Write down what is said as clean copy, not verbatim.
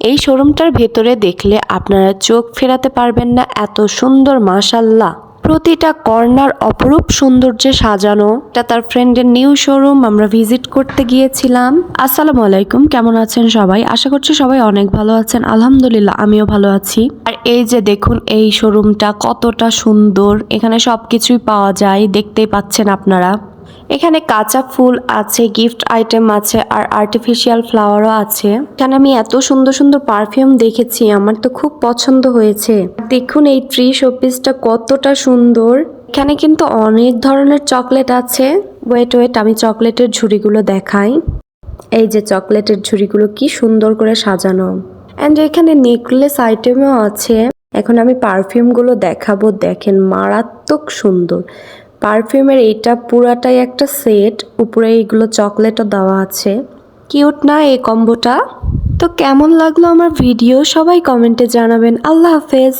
এই শোরুমটার ভেতরে দেখলে আপনারা চোখ ফেরাতে পারবেন না, এত সুন্দর মাশাআল্লাহ। প্রতিটা কর্নার অপরূপ সৌন্দর্যে সাজানো। এটা তার ফ্রেন্ডের নিউ শোরুম, আমরা ভিজিট করতে গিয়েছিলাম। আসসালামু আলাইকুম, কেমন আছেন সবাই? আশা করছি সবাই অনেক ভালো আছেন। আলহামদুলিল্লাহ আমিও ভালো আছি। আর এই যে দেখুন এই শোরুমটা কতটা সুন্দর, এখানে সবকিছুই পাওয়া যায়, দেখতেই পাচ্ছেন আপনারা। এখানে কাঁচা ফুল আছে, গিফট আইটেম আছে, আর আর্টিফিশিয়াল ফ্লাওয়ারও আছে। এখানে আমি এত সুন্দর সুন্দর পারফিউম দেখেছি, আমার তো খুব পছন্দ হয়েছে। দেখুন এই ট্রি শোপিসটা কতটা সুন্দর। এখানে কিন্তু অনেক ধরনের চকলেট আছে। ওয়েট ওয়েট, আমি চকলেটের ঝুড়িগুলো দেখাই। এই যে চকলেটের ঝুড়িগুলো কি সুন্দর করে সাজানো। অ্যান্ড এখানে নেকলেস আইটেমও আছে। এখন আমি পারফিউমগুলো দেখাবো, দেখেন মারাত্মক সুন্দর। পারফিউমের এইটা পুরাটাই একটা সেট, উপরে এইগুলো চকলেটও দেওয়া আছে। কিউট না এই কম্বোটা? তো কেমন লাগলো আমার ভিডিও সবাই কমেন্টে জানাবেন। আল্লাহ হাফেজ।